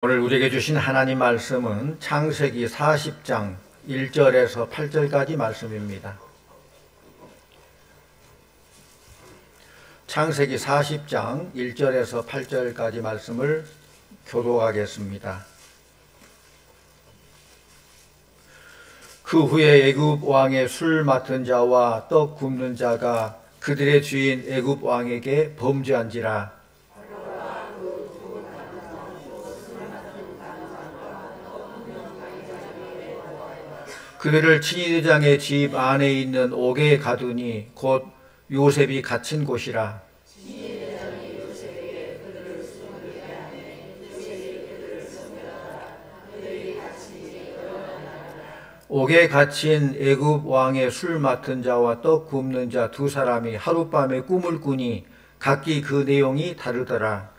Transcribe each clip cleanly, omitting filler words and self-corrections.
오늘 우리에게 주신 하나님 말씀은 창세기 40장 1절에서 8절까지 말씀입니다. 창세기 40장 1절에서 8절까지 말씀을 교독하겠습니다. 그 후에 애굽 왕의 술 맡은 자와 떡 굽는 자가 그들의 주인 애굽 왕에게 범죄한지라. 그들을 친위대장의 집 안에 있는 옥에 가두니 곧 요셉이 갇힌 곳이라. 옥에 갇힌 애굽 왕의 술 맡은 자와 떡 굽는 자 두 사람이 하룻밤에 꿈을 꾸니 각기 그 내용이 다르더라.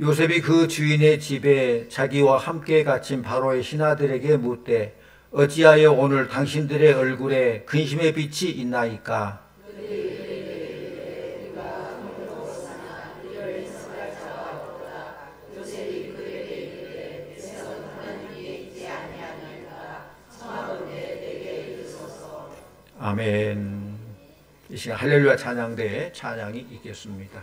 요셉이 그 주인의 집에 자기와 함께 갇힌 바로의 신하들에게 묻되 어찌하여 오늘 당신들의 얼굴에 근심의 빛이 있나이까? 아멘. 이 시간 할렐루야 찬양대에 찬양이 있겠습니다.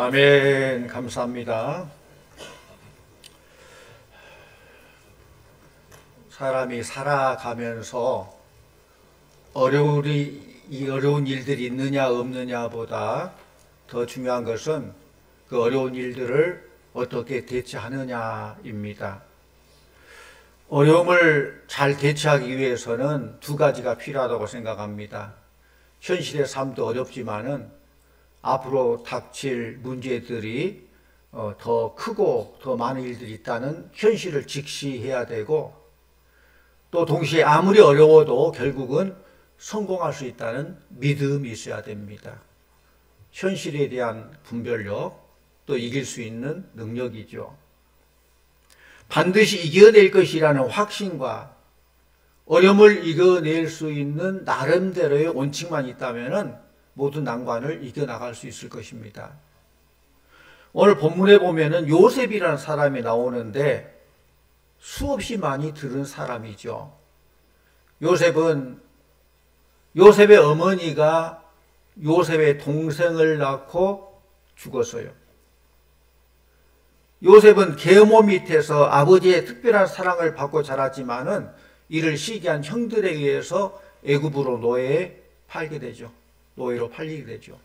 아멘. 감사합니다. 사람이 살아가면서 어려운 일들이 있느냐 없느냐보다 더 중요한 것은 그 어려운 일들을 어떻게 대처하느냐입니다. 어려움을 잘 대처하기 위해서는 두 가지가 필요하다고 생각합니다. 현실의 삶도 어렵지만은 앞으로 닥칠 문제들이 더 크고 더 많은 일들이 있다는 현실을 직시해야 되고, 또 동시에 아무리 어려워도 결국은 성공할 수 있다는 믿음이 있어야 됩니다. 현실에 대한 분별력, 또 이길 수 있는 능력이죠. 반드시 이겨낼 것이라는 확신과 어려움을 이겨낼 수 있는 나름대로의 원칙만 있다면 모든 난관을 이겨나갈 수 있을 것입니다. 오늘 본문에 보면은 요셉이라는 사람이 나오는데 수없이 많이 들은 사람이죠. 요셉의 어머니가 요셉의 동생을 낳고 죽었어요. 요셉은 계모 밑에서 아버지의 특별한 사랑을 받고 자랐지만은 이를 시기한 형들에 의해서 애굽으로 노예에 팔게 되죠. 노예로 팔리게 되죠.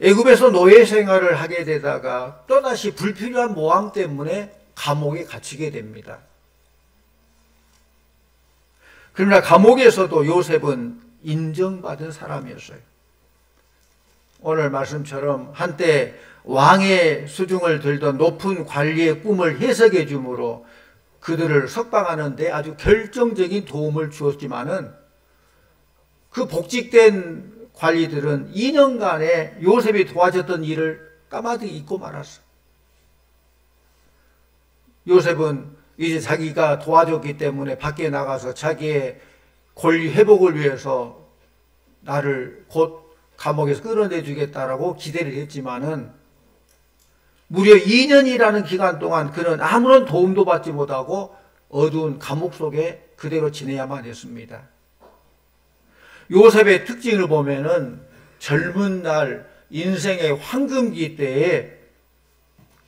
애굽에서 노예 생활을 하게 되다가 또다시 불필요한 모함 때문에 감옥에 갇히게 됩니다. 그러나 감옥에서도 요셉은 인정받은 사람이었어요. 오늘 말씀처럼 한때 왕의 수중을 들던 높은 관리의 꿈을 해석해 주므로 그들을 석방하는 데 아주 결정적인 도움을 주었지만은 그 복직된 관리들은 2년간의 요셉이 도와줬던 일을 까마득히 잊고 말았어요. 요셉은 이제 자기가 도와줬기 때문에 밖에 나가서 자기의 권리 회복을 위해서 나를 곧 감옥에서 끌어내주겠다라고 기대를 했지만은 무려 2년이라는 기간 동안 그는 아무런 도움도 받지 못하고 어두운 감옥 속에 그대로 지내야만 했습니다. 요셉의 특징을 보면은 젊은 날 인생의 황금기 때에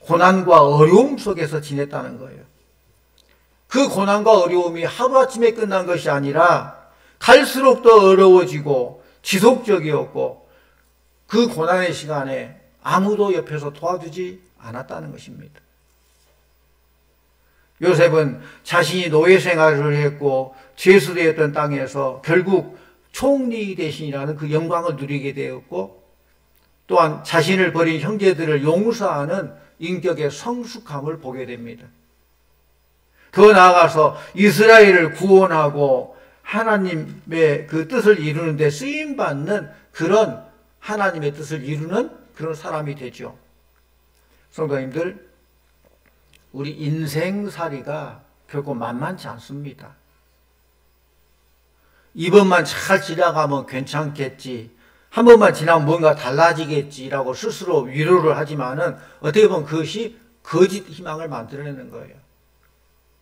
고난과 어려움 속에서 지냈다는 거예요. 그 고난과 어려움이 하루아침에 끝난 것이 아니라 갈수록 더 어려워지고 지속적이었고 그 고난의 시간에 아무도 옆에서 도와주지 않았다는 것입니다. 요셉은 자신이 노예 생활을 했고 죄수되었던 땅에서 결국 총리 대신이라는 그 영광을 누리게 되었고 또한 자신을 버린 형제들을 용서하는 인격의 성숙함을 보게 됩니다. 더 나아가서 이스라엘을 구원하고 하나님의 그 뜻을 이루는 데 쓰임받는 그런 하나님의 뜻을 이루는 그런 사람이 되죠. 성도님들, 우리 인생살이가 결코 만만치 않습니다. 이번만 잘 지나가면 괜찮겠지, 한 번만 지나면 뭔가 달라지겠지라고 스스로 위로를 하지만은 어떻게 보면 그것이 거짓 희망을 만들어내는 거예요.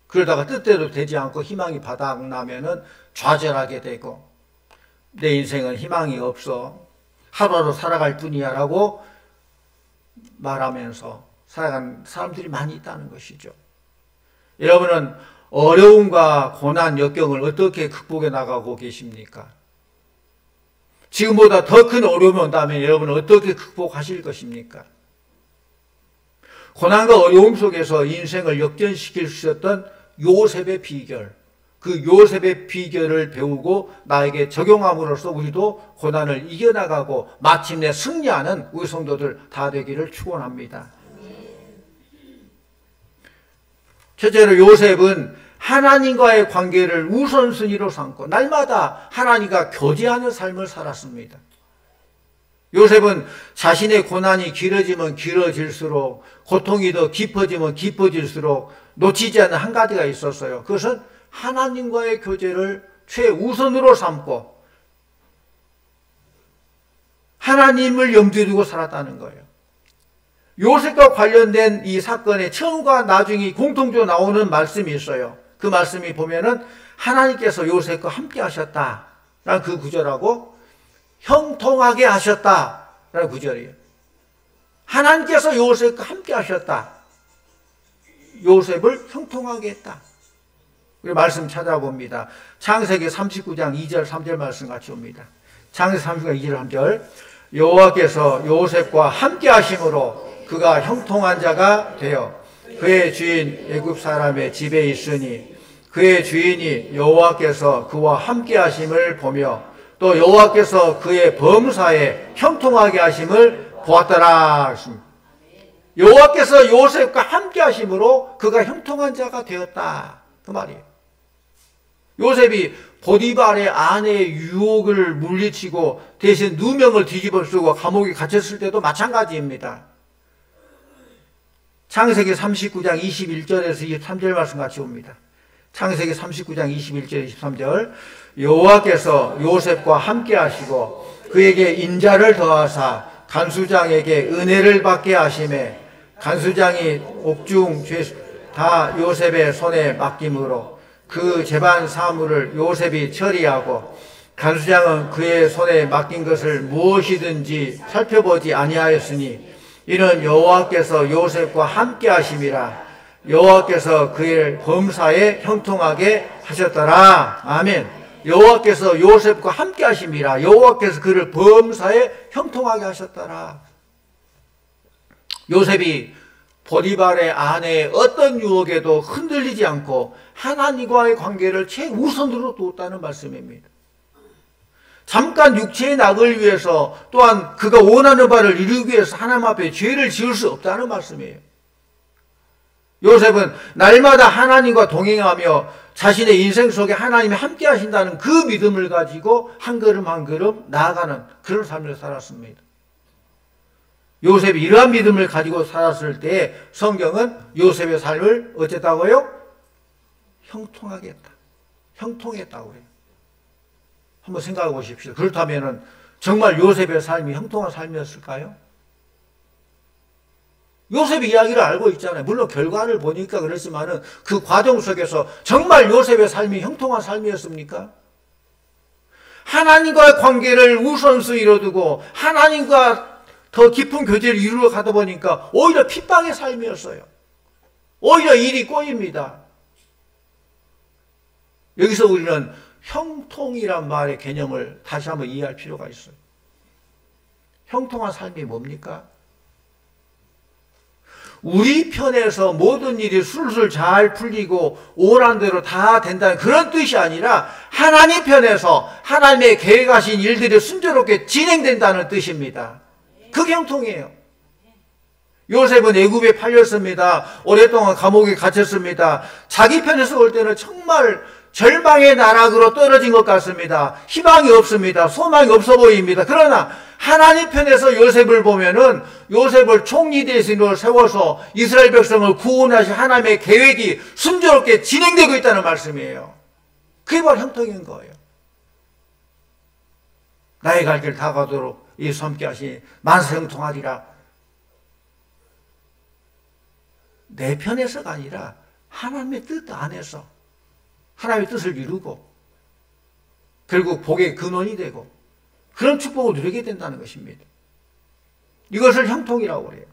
그러다가 뜻대로 되지 않고 희망이 바닥나면은 좌절하게 되고 내 인생은 희망이 없어, 하루하루 살아갈 뿐이야 라고 말하면서 살아가는 사람들이 많이 있다는 것이죠. 여러분은 어려움과 고난, 역경을 어떻게 극복해 나가고 계십니까? 지금보다 더 큰 어려움이 온다면 여러분은 어떻게 극복하실 것입니까? 고난과 어려움 속에서 인생을 역전시킬 수 있었던 요셉의 비결, 그 요셉의 비결을 배우고 나에게 적용함으로써 우리도 고난을 이겨나가고 마침내 승리하는 우리 성도들 다 되기를 축원합니다. 첫째로 요셉은 하나님과의 관계를 우선순위로 삼고 날마다 하나님과 교제하는 삶을 살았습니다. 요셉은 자신의 고난이 길어지면 길어질수록, 고통이 더 깊어지면 깊어질수록 놓치지 않는 한 가지가 있었어요. 그것은 하나님과의 교제를 최우선으로 삼고 하나님을 염두에 두고 살았다는 거예요. 요셉과 관련된 이 사건의 처음과 나중이 공통적으로 나오는 말씀이 있어요. 그 말씀이 보면은 하나님께서 요셉과 함께 하셨다라는 그 구절하고 형통하게 하셨다라는 구절이에요. 하나님께서 요셉과 함께 하셨다. 요셉을 형통하게 했다. 우리 말씀 찾아봅니다. 창세기 39장 2절 3절 말씀 같이 옵니다. 창세기 39장 2절 3절 여호와께서 요셉과 함께 하심으로 그가 형통한 자가 되어 그의 주인 애굽 사람의 집에 있으니 그의 주인이 여호와께서 그와 함께 하심을 보며 또 여호와께서 그의 범사에 형통하게 하심을 보았더라. 여호와께서 요셉과 함께 하심으로 그가 형통한 자가 되었다. 그 말이에요. 요셉이 보디발의 아내의 유혹을 물리치고 대신 누명을 뒤집어 쓰고 감옥에 갇혔을 때도 마찬가지입니다. 창세기 39장 21절에서 23절 말씀 같이 봅니다. 창세기 39장 21절 23절 여호와께서 요셉과 함께 하시고 그에게 인자를 더하사 간수장에게 은혜를 받게 하시매 간수장이 옥중 죄 다 요셉의 손에 맡김으로 그 재반 사물을 요셉이 처리하고 간수장은 그의 손에 맡긴 것을 무엇이든지 살펴보지 아니하였으니 이는 여호와께서 요셉과 함께 하심이라. 여호와께서 그의 범사에 형통하게 하셨더라. 아멘. 여호와께서 요셉과 함께 하심이라. 여호와께서 그를 범사에 형통하게 하셨더라. 요셉이 보디발의 아내의 어떤 유혹에도 흔들리지 않고 하나님과의 관계를 최우선으로 두었다는 말씀입니다. 잠깐 육체의 낙을 위해서 또한 그가 원하는 바를 이루기 위해서 하나님 앞에 죄를 지을 수 없다는 말씀이에요. 요셉은 날마다 하나님과 동행하며 자신의 인생 속에 하나님이 함께 하신다는 그 믿음을 가지고 한 걸음 한 걸음 나아가는 그런 삶을 살았습니다. 요셉이 이러한 믿음을 가지고 살았을 때 성경은 요셉의 삶을 어쨌다고요? 형통하게 했다. 형통했다고 해요. 한번 생각해 보십시오. 그렇다면 정말 요셉의 삶이 형통한 삶이었을까요? 요셉의 이야기를 알고 있잖아요. 물론 결과를 보니까 그렇지만은 그 과정 속에서 정말 요셉의 삶이 형통한 삶이었습니까? 하나님과의 관계를 우선순위로 두고 하나님과 더 깊은 교제를 이루어 가다 보니까 오히려 핍박의 삶이었어요. 오히려 일이 꼬입니다. 여기서 우리는 형통이란 말의 개념을 다시 한번 이해할 필요가 있어요. 형통한 삶이 뭡니까? 우리 편에서 모든 일이 술술 잘 풀리고 원하는 대로 다 된다는 그런 뜻이 아니라 하나님 편에서 하나님의 계획하신 일들이 순조롭게 진행된다는 뜻입니다. 그게 형통이에요. 요셉은 애굽에 팔렸습니다. 오랫동안 감옥에 갇혔습니다. 자기 편에서 볼 때는 정말 절망의 나락으로 떨어진 것 같습니다. 희망이 없습니다. 소망이 없어 보입니다. 그러나 하나님 편에서 요셉을 보면은 요셉을 총리 대신으로 세워서 이스라엘 백성을 구원하신 하나님의 계획이 순조롭게 진행되고 있다는 말씀이에요. 그게 바로 형통인 거예요. 나의 갈 길 다 가도록 예수 함께 하시니 만사 형통하리라. 내 편에서가 아니라 하나님의 뜻 안에서 하나님의 뜻을 이루고 결국 복의 근원이 되고 그런 축복을 누리게 된다는 것입니다. 이것을 형통이라고 그래요.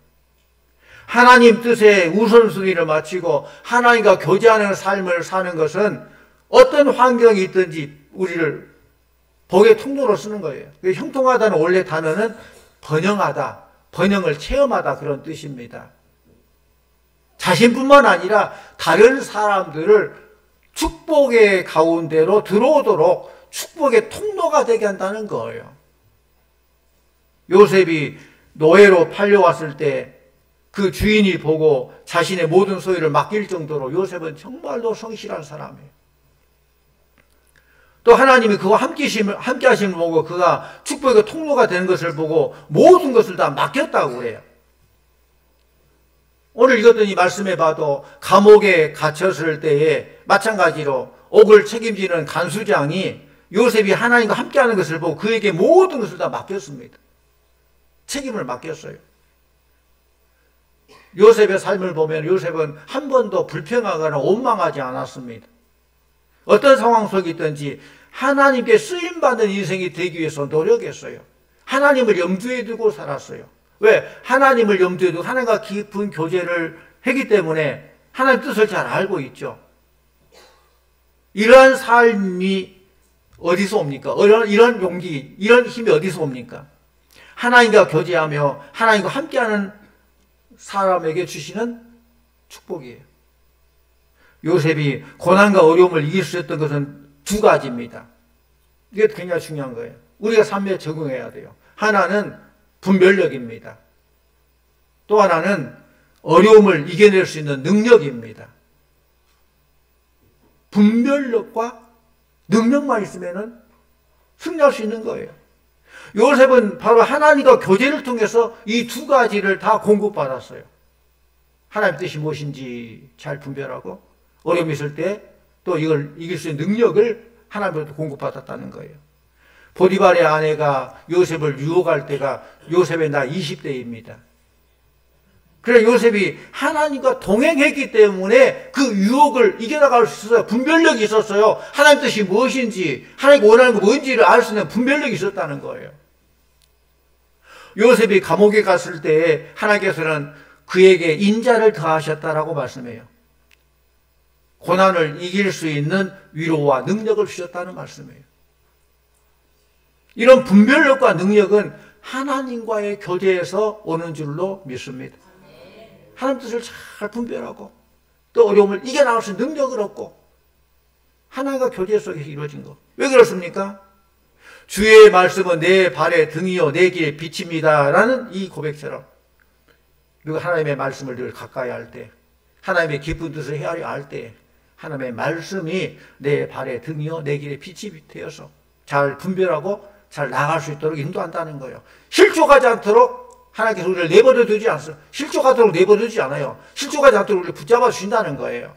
하나님 뜻에 우선순위를 맞추고 하나님과 교제하는 삶을 사는 것은 어떤 환경이 있든지 우리를 복의 통로로 쓰는 거예요. 형통하다는 원래 단어는 번영하다, 번영을 체험하다 그런 뜻입니다. 자신뿐만 아니라 다른 사람들을 축복의 가운데로 들어오도록 축복의 통로가 되게 한다는 거예요. 요셉이 노예로 팔려왔을 때 그 주인이 보고 자신의 모든 소유를 맡길 정도로 요셉은 정말로 성실한 사람이에요. 또 하나님이 그와 함께 하심을 보고 그가 축복의 통로가 되는 것을 보고 모든 것을 다 맡겼다고 그래요. 오늘 읽었던 이 말씀에 봐도 감옥에 갇혔을 때에 마찬가지로 옥을 책임지는 간수장이 요셉이 하나님과 함께하는 것을 보고 그에게 모든 것을 다 맡겼습니다. 책임을 맡겼어요. 요셉의 삶을 보면 요셉은 한 번도 불평하거나 원망하지 않았습니다. 어떤 상황 속에 있든지 하나님께 쓰임받는 인생이 되기 위해서 노력했어요. 하나님을 염두에 두고 살았어요. 왜? 하나님을 염두에 두고 하나님과 깊은 교제를 했기 때문에 하나님 뜻을 잘 알고 있죠. 이러한 삶이 어디서 옵니까? 이런 용기, 이런 힘이 어디서 옵니까? 하나님과 교제하며 하나님과 함께하는 사람에게 주시는 축복이에요. 요셉이 고난과 어려움을 이길 수 있었던 것은 두 가지입니다. 이게 굉장히 중요한 거예요. 우리가 삶에 적응해야 돼요. 하나는 분별력입니다. 또 하나는 어려움을 이겨낼 수 있는 능력입니다. 분별력과 능력만 있으면은 승리할 수 있는 거예요. 요셉은 바로 하나님과 교제를 통해서 이 두 가지를 다 공급받았어요. 하나님의 뜻이 무엇인지 잘 분별하고 어려움이 있을 때 또 이걸 이길 수 있는 능력을 하나님으로부터 공급받았다는 거예요. 보디발의 아내가 요셉을 유혹할 때가 요셉의 나이 20대입니다. 그래 요셉이 하나님과 동행했기 때문에 그 유혹을 이겨나갈 수 있어요. 분별력이 있었어요. 하나님 뜻이 무엇인지 하나님이 원하는 거 뭔지를 알 수 있는 분별력이 있었다는 거예요. 요셉이 감옥에 갔을 때 하나님께서는 그에게 인자를 더하셨다라고 말씀해요. 고난을 이길 수 있는 위로와 능력을 주셨다는 말씀이에요. 이런 분별력과 능력은 하나님과의 교제에서 오는 줄로 믿습니다. 하나님 뜻을 잘 분별하고 또 어려움을 이겨나갈 수 있는 능력을 얻고 하나님과 교제 속에서 이루어진 거. 왜 그렇습니까? 주의 말씀은 내 발의 등이요 내 길의 빛입니다 라는 이 고백처럼 그리고 하나님의 말씀을 늘 가까이 할 때 하나님의 깊은 뜻을 헤아려 할 때 하나님의 말씀이 내 발의 등이요 내 길의 빛이 되어서 잘 분별하고 잘 나갈 수 있도록 인도한다는 거예요. 실족하지 않도록 하나님께서 우리를 내버려 두지 않습니다. 실족하도록 내버려 두지 않아요. 실족하지 않도록 우리를 붙잡아 주신다는 거예요.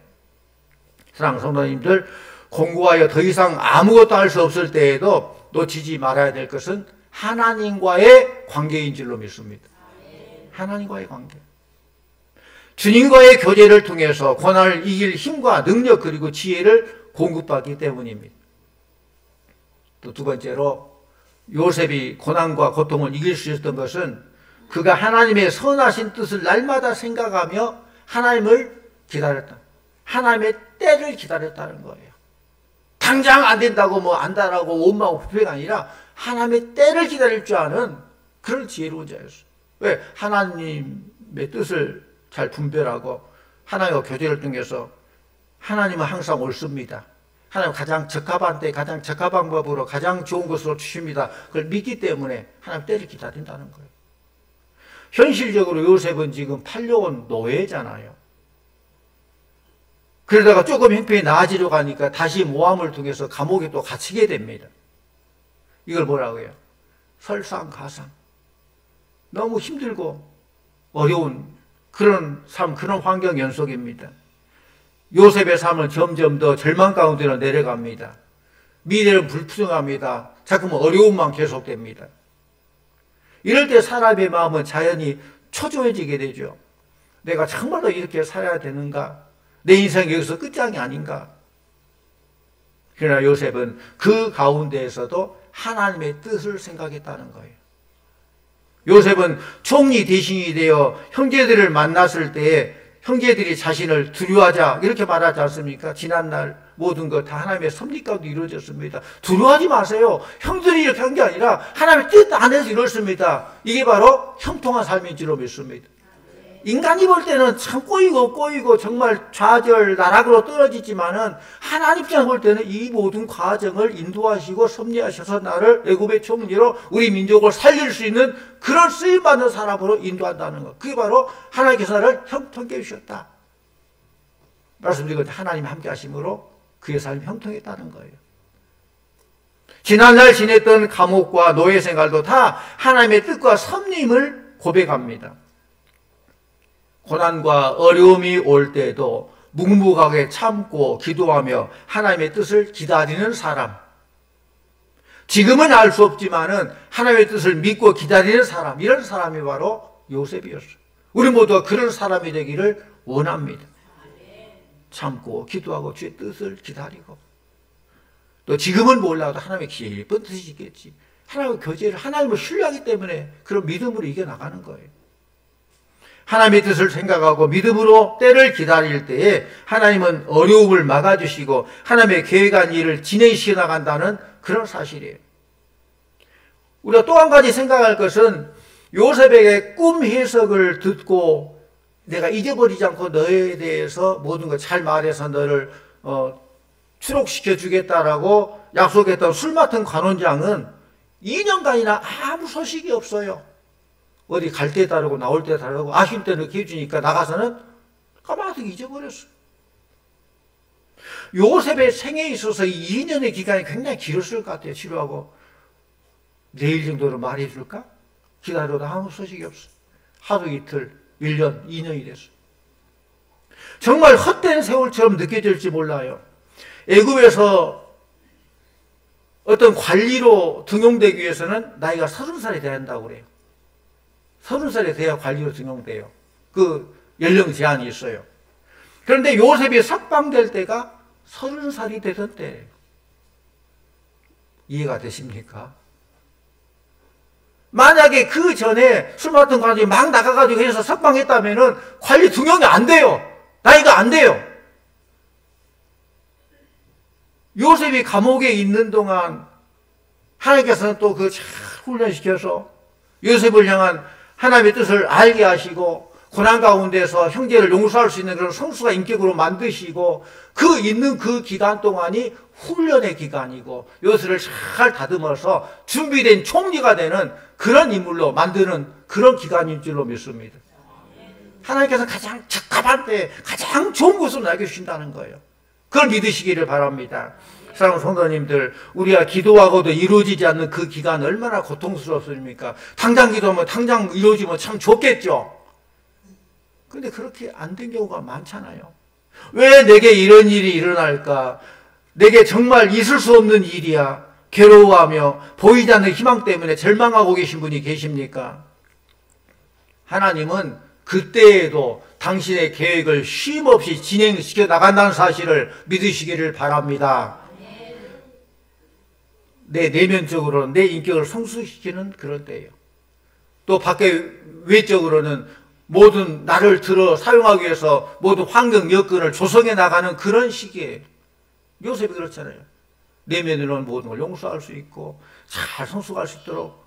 사랑하는 성도님들, 공부하여 더 이상 아무것도 할 수 없을 때에도 놓치지 말아야 될 것은 하나님과의 관계인 줄로 믿습니다. 하나님과의 관계. 주님과의 교제를 통해서 고난을 이길 힘과 능력 그리고 지혜를 공급받기 때문입니다. 또 두 번째로 요셉이 고난과 고통을 이길 수 있었던 것은 그가 하나님의 선하신 뜻을 날마다 생각하며 하나님을 기다렸다. 하나님의 때를 기다렸다는 거예요. 당장 안 된다고 뭐 안다라고 원망하고 불평이 아니라 하나님의 때를 기다릴 줄 아는 그런 지혜로운 자였어요. 왜? 하나님의 뜻을 잘 분별하고 하나님과 교제를 통해서 하나님은 항상 옳습니다. 하나님 가장 적합한 때 가장 적합한 방법으로 가장 좋은 것으로 주십니다. 그걸 믿기 때문에 하나님 때를 기다린다는 거예요. 현실적으로 요셉은 지금 팔려온 노예잖아요. 그러다가 조금 형편이 나아지려고 하니까 다시 모함을 통해서 감옥에 또 갇히게 됩니다. 이걸 뭐라고 해요? 설상가상. 너무 힘들고 어려운 그런 삶, 그런 환경 연속입니다. 요셉의 삶은 점점 더 절망 가운데로 내려갑니다. 미래는 불투명합니다. 자꾸 어려움만 계속됩니다. 이럴 때 사람의 마음은 자연히 초조해지게 되죠. 내가 정말로 이렇게 살아야 되는가? 내 인생이 여기서 끝장이 아닌가? 그러나 요셉은 그 가운데에서도 하나님의 뜻을 생각했다는 거예요. 요셉은 총리 대신이 되어 형제들을 만났을 때에 형제들이 자신을 두려워하자 이렇게 말하지 않습니까? 지난날 모든 것 다 하나님의 섭리 가운데 이루어졌습니다. 두려워하지 마세요. 형들이 이렇게 한 게 아니라 하나님의 뜻 안에서 이루어졌습니다. 이게 바로 형통한 삶인 줄로 믿습니다. 인간이 볼 때는 참 꼬이고 정말 좌절 나락으로 떨어지지만은 하나님 입장에서 볼 때는 이 모든 과정을 인도하시고 섭리하셔서 나를 애굽의 총리로 우리 민족을 살릴 수 있는 그런 쓰임받는 사람으로 인도한다는 것. 그게 바로 하나님께서 나를 형통케 해주셨다. 말씀드린 것 하나님 함께 하심으로 그의 삶이 형통했다는 거예요. 지난날 지냈던 감옥과 노예 생활도 다 하나님의 뜻과 섭림을 고백합니다. 고난과 어려움이 올 때도 묵묵하게 참고 기도하며 하나님의 뜻을 기다리는 사람. 지금은 알 수 없지만은 하나님의 뜻을 믿고 기다리는 사람. 이런 사람이 바로 요셉이었어요. 우리 모두가 그런 사람이 되기를 원합니다. 참고 기도하고 주의 뜻을 기다리고 또 지금은 몰라도 하나님의 깊은 뜻이 있겠지. 하나님과 교제를 하나님을 신뢰하기 때문에 그런 믿음으로 이겨나가는 거예요. 하나님의 뜻을 생각하고 믿음으로 때를 기다릴 때에 하나님은 어려움을 막아주시고 하나님의 계획한 일을 진행시켜 나간다는 그런 사실이에요. 우리가 또 한 가지 생각할 것은 요셉에게 꿈 해석을 듣고 내가 잊어버리지 않고 너에 대해서 모든 걸 잘 말해서 너를 추록시켜 주겠다라고 약속했던 술 맡은 관원장은 2년간이나 아무 소식이 없어요. 어디 갈 때 다르고 나올 때 다르고 아쉬울 때는 이렇게 해주니까 나가서는 까마득히 잊어버렸어요. 요셉의 생애에 있어서 이 2년의 기간이 굉장히 길었을 것 같아요. 치료하고. 내일 정도로 말해줄까? 기다려도 아무 소식이 없어. 하루 이틀, 1년, 2년이 됐어. 정말 헛된 세월처럼 느껴질지 몰라요. 애굽에서 어떤 관리로 등용되기 위해서는 나이가 30살이 돼야 한다고 그래요. 30살이 돼야 관리로 등용돼요. 그 연령 제한이 있어요. 그런데 요셉이 석방될 때가 30살이 되던 때예요. 이해가 되십니까? 만약에 그 전에 술 맡은 관원이 막 나가가지고 해서 석방했다면은 관리 등용이 안 돼요. 나이가 안 돼요. 요셉이 감옥에 있는 동안 하나님께서는 또 그 잘 훈련시켜서 요셉을 향한 하나님의 뜻을 알게 하시고 고난 가운데서 형제를 용서할 수 있는 그런 성수가 인격으로 만드시고 그 있는 그 기간 동안이 훈련의 기간이고 요셉을 잘 다듬어서 준비된 총리가 되는 그런 인물로 만드는 그런 기간인 줄로 믿습니다. 하나님께서 가장 적합한 때 가장 좋은 곳으로 남겨주신다는 거예요. 그걸 믿으시기를 바랍니다. 사랑하는 성도님들, 우리가 기도하고도 이루어지지 않는 그 기간 얼마나 고통스럽습니까? 당장 기도하면 당장 이루어지면 참 좋겠죠. 그런데 그렇게 안 된 경우가 많잖아요. 왜 내게 이런 일이 일어날까? 내게 정말 있을 수 없는 일이야. 괴로워하며 보이지 않는 희망 때문에 절망하고 계신 분이 계십니까? 하나님은 그때에도 당신의 계획을 쉼없이 진행시켜 나간다는 사실을 믿으시기를 바랍니다. 내 내면적으로는 내 인격을 성숙시키는 그런 때예요. 또 밖에 외적으로는 모든 나를 들어 사용하기 위해서 모든 환경 여건을 조성해 나가는 그런 시기예요. 요셉이 그렇잖아요. 내면으로는 모든 걸 용서할 수 있고 잘 성숙할 수 있도록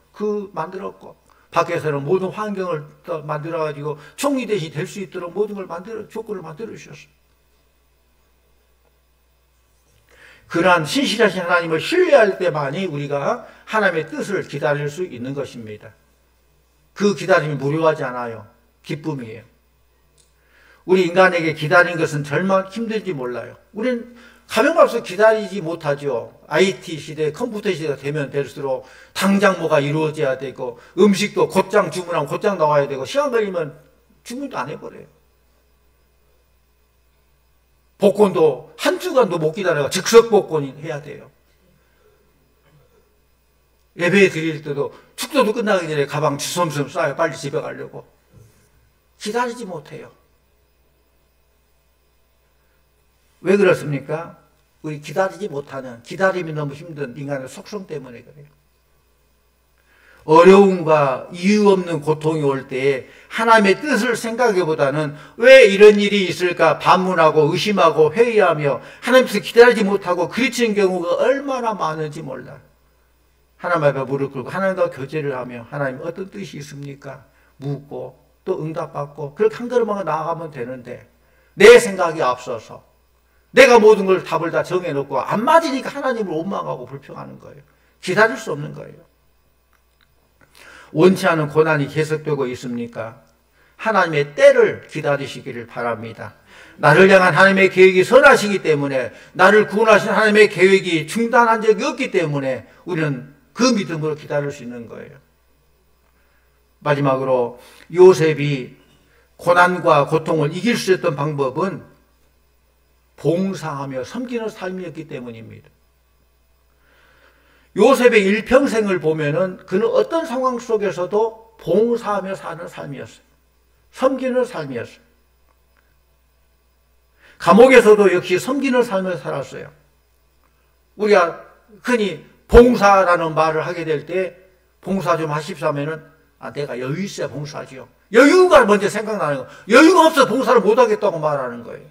만들었고 밖에서는 모든 환경을 만들어가지고 총리 대신 될 수 있도록 모든 걸 조건을 만들어 주셨어요. 그러한 신실하신 하나님을 신뢰할 때만이 우리가 하나님의 뜻을 기다릴 수 있는 것입니다. 그 기다림이 무료하지 않아요. 기쁨이에요. 우리 인간에게 기다리는 것은 절망 힘든지 몰라요. 우리는 가면 갈수록 기다리지 못하죠. IT 시대, 컴퓨터 시대가 되면 될수록 당장 뭐가 이루어져야 되고 음식도 곧장 주문하면 곧장 나와야 되고 시간 걸리면 주문도 안 해버려요. 복권도 한 주간도 못 기다려가 즉석 복권이 해야 돼요. 예배 드릴 때도 축도도 끝나기 전에 가방 주섬주섬 싸요. 빨리 집에 가려고. 기다리지 못해요. 왜 그렇습니까? 우리 기다리지 못하는, 기다림이 너무 힘든 인간의 속성 때문에 그래요. 어려움과 이유 없는 고통이 올 때에 하나님의 뜻을 생각하기보다는 왜 이런 일이 있을까 반문하고 의심하고 회의하며 하나님께서 기다리지 못하고 그르치는 경우가 얼마나 많은지 몰라요. 하나님 앞에 무릎 꿇고 하나님과 교제를 하며 하나님 어떤 뜻이 있습니까? 묻고 또 응답받고 그렇게 한 걸음만 나아가면 되는데 내 생각이 앞서서 내가 모든 걸 답을 다 정해놓고 안 맞으니까 하나님을 원망하고 불평하는 거예요. 기다릴 수 없는 거예요. 원치 않은 고난이 계속되고 있습니까? 하나님의 때를 기다리시기를 바랍니다. 나를 향한 하나님의 계획이 선하시기 때문에 나를 구원하신 하나님의 계획이 중단한 적이 없기 때문에 우리는 그 믿음으로 기다릴 수 있는 거예요. 마지막으로 요셉이 고난과 고통을 이길 수 있었던 방법은 봉사하며 섬기는 삶이었기 때문입니다. 요셉의 일평생을 보면은 그는 어떤 상황 속에서도 봉사하며 사는 삶이었어요. 섬기는 삶이었어요. 감옥에서도 역시 섬기는 삶을 살았어요. 우리가 흔히 봉사라는 말을 하게 될 때 봉사 좀 하십시오 하면은 내가 여유 있어야 봉사하지요. 여유가 먼저 생각나는 거예요. 여유가 없어서 봉사를 못하겠다고 말하는 거예요.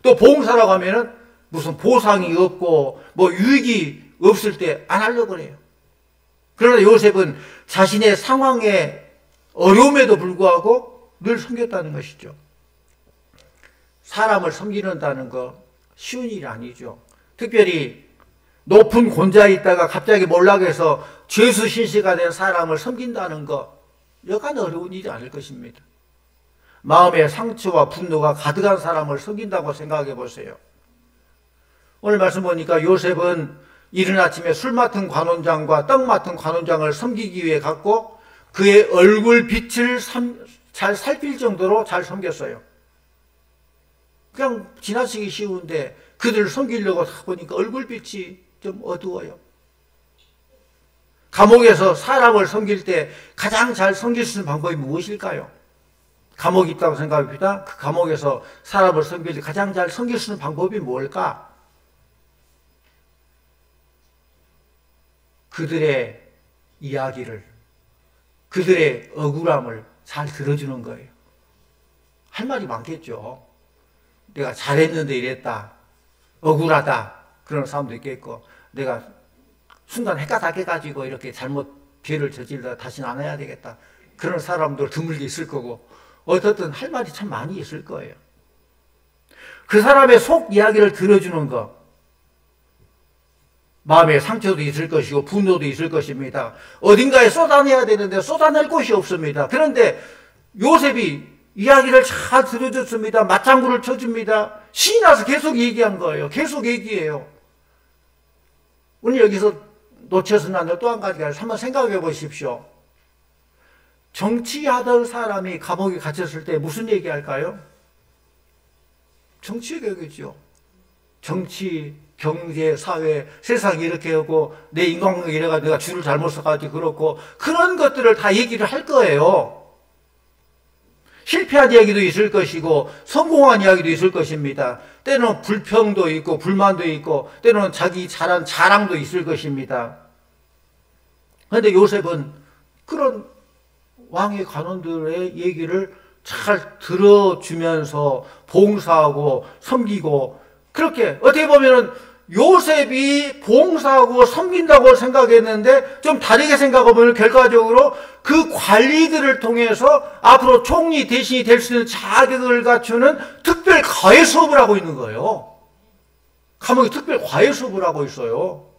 또 봉사라고 하면은 무슨 보상이 없고 뭐 유익이 없을 때 안 하려고 그래요. 그러나 요셉은 자신의 상황의 어려움에도 불구하고 늘 섬겼다는 것이죠. 사람을 섬기는다는 거 쉬운 일이 아니죠. 특별히 높은 권좌에 있다가 갑자기 몰락해서 죄수 신세가 된 사람을 섬긴다는 거 여간 어려운 일이 아닐 것입니다. 마음의 상처와 분노가 가득한 사람을 섬긴다고 생각해 보세요. 오늘 말씀 보니까 요셉은 이른 아침에 술 맡은 관원장과 떡 맡은 관원장을 섬기기 위해 갔고 그의 얼굴 빛을 잘 살필 정도로 잘 섬겼어요. 그냥 지나치기 쉬운데 그들을 섬기려고 보니까 얼굴빛이 좀 어두워요. 감옥에서 사람을 섬길 때 가장 잘 섬길 수 있는 방법이 무엇일까요? 감옥이 있다고 생각합니다. 그 감옥에서 사람을 섬길 때 가장 잘 섬길 수 있는 방법이 뭘까? 그들의 이야기를, 그들의 억울함을 잘 들어주는 거예요. 할 말이 많겠죠. 내가 잘했는데 이랬다, 억울하다, 그런 사람도 있겠고, 내가 순간 헷가닥해가지고 이렇게 잘못 죄를 저질러다 다시는 안 해야 되겠다, 그런 사람도 드물게 있을 거고, 어떻든 할 말이 참 많이 있을 거예요. 그 사람의 속 이야기를 들어주는 것, 마음의 상처도 있을 것이고 분노도 있을 것입니다. 어딘가에 쏟아내야 되는데 쏟아낼 곳이 없습니다. 그런데 요셉이 이야기를 잘 들어줬습니다. 맞장구를 쳐줍니다. 신이 나서 계속 얘기한 거예요. 계속 얘기해요. 오늘 여기서 놓쳐서는 안 될 또 한 가지가 한번 생각해 보십시오. 정치하던 사람이 감옥에 갇혔을 때 무슨 얘기할까요? 정치 얘기겠죠. 정치, 경제, 사회, 세상이 이렇게 하고 내 인간관계 이래가지고 내가 줄을 잘못 써가지고 그렇고 그런 것들을 다 얘기를 할 거예요. 실패한 이야기도 있을 것이고 성공한 이야기도 있을 것입니다. 때로는 불평도 있고 불만도 있고 때로는 자기 잘한 자랑도 있을 것입니다. 그런데 요셉은 그런 왕의 관원들의 얘기를 잘 들어주면서 봉사하고 섬기고, 그렇게 어떻게 보면은 요셉이 봉사하고 섬긴다고 생각했는데 좀 다르게 생각해보면 결과적으로 그 관리들을 통해서 앞으로 총리 대신이 될 수 있는 자격을 갖추는 특별 과외 수업을 하고 있는 거예요. 감옥에 특별 과외 수업을 하고 있어요.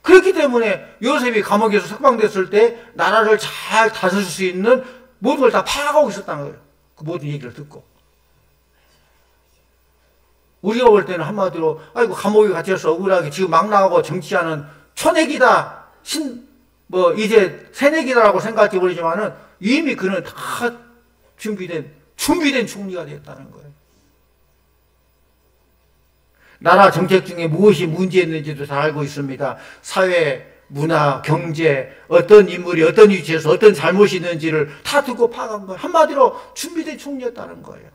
그렇기 때문에 요셉이 감옥에서 석방됐을 때 나라를 잘 다스릴 수 있는 모든 걸 다 파악하고 있었다는 거예요. 그 모든 얘기를 듣고. 우리가 볼 때는 한마디로 아이고 감옥에 갇혀서 억울하게 지금 막 나가고 정치하는 초내기다, 이제 새내기다라고 생각할지 모르지만은 이미 그는 다 준비된 총리가 되었다는 거예요. 나라 정책 중에 무엇이 문제였는지도 잘 알고 있습니다. 사회, 문화, 경제, 어떤 인물이 어떤 위치에서 어떤 잘못이 있는지를 다 듣고 파악한 거예요. 한마디로 준비된 총리였다는 거예요.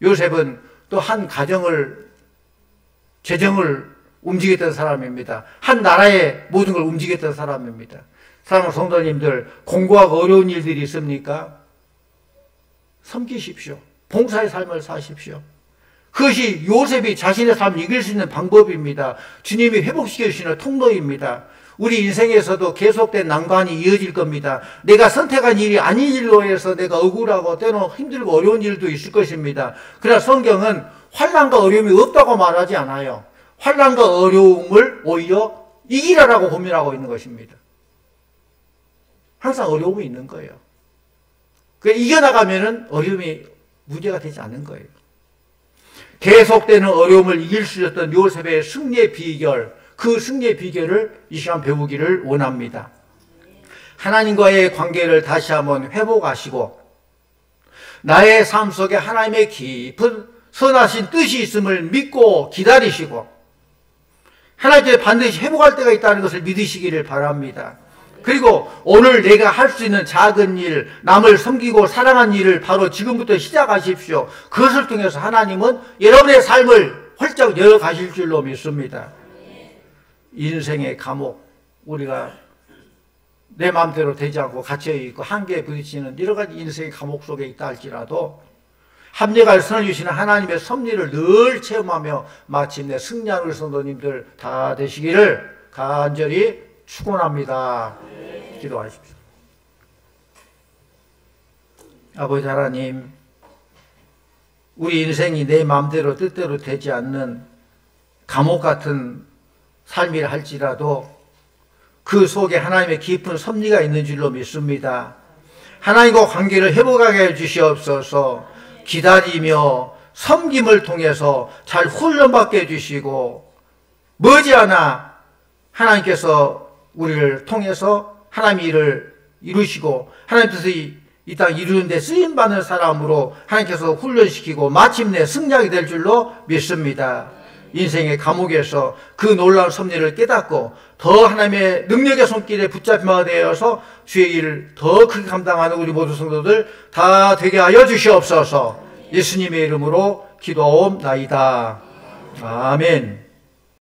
요셉은 또 한 가정을, 재정을 움직였던 사람입니다. 한 나라의 모든 걸 움직였던 사람입니다. 사랑하는 성도님들, 공고하고 어려운 일들이 있습니까? 섬기십시오. 봉사의 삶을 사십시오. 그것이 요셉이 자신의 삶을 이길 수 있는 방법입니다. 주님이 회복시켜 주시는 통로입니다. 우리 인생에서도 계속된 난관이 이어질 겁니다. 내가 선택한 일이 아닌 일로 해서 내가 억울하고 때로는 힘들고 어려운 일도 있을 것입니다. 그러나 성경은 환난과 어려움이 없다고 말하지 않아요. 환난과 어려움을 오히려 이기라라고 고민하고 있는 것입니다. 항상 어려움이 있는 거예요. 이겨나가면은 어려움이 문제가 되지 않는 거예요. 계속되는 어려움을 이길 수 있었던 요셉의 승리의 비결, 그 승리의 비결을 이 시간 배우기를 원합니다. 하나님과의 관계를 다시 한번 회복하시고 나의 삶 속에 하나님의 깊은 선하신 뜻이 있음을 믿고 기다리시고 하나님께 반드시 회복할 때가 있다는 것을 믿으시기를 바랍니다. 그리고 오늘 내가 할 수 있는 작은 일, 남을 섬기고 사랑하는 일을 바로 지금부터 시작하십시오. 그것을 통해서 하나님은 여러분의 삶을 활짝 열어가실 줄로 믿습니다. 인생의 감옥, 우리가 내 마음대로 되지 않고 갇혀있고 한계에 부딪히는 여러 가지 인생의 감옥 속에 있다 할지라도 합력할 선을 주시는 하나님의 섭리를 늘 체험하며 마침내 승리하는 우리 성도님들 다 되시기를 간절히 축원합니다. 기도하십시오. 아버지 하나님, 우리 인생이 내 마음대로 뜻대로 되지 않는 감옥 같은 삶이라 할지라도 그 속에 하나님의 깊은 섭리가 있는 줄로 믿습니다. 하나님과 관계를 회복하게 해주시옵소서. 기다리며 섬김을 통해서 잘 훈련받게 해주시고 머지않아 하나님께서 우리를 통해서 하나님의 일을 이루시고 하나님 뜻의 이 땅 이루는 데 쓰임받는 사람으로 하나님께서 훈련시키고 마침내 승리하게 될 줄로 믿습니다. 인생의 감옥에서 그 놀라운 섭리를 깨닫고 더 하나님의 능력의 손길에 붙잡히게 되어서 주의 일을 더 크게 감당하는 우리 모든 성도들 다 되게 하여 주시옵소서. 예수님의 이름으로 기도하옵나이다. 아멘.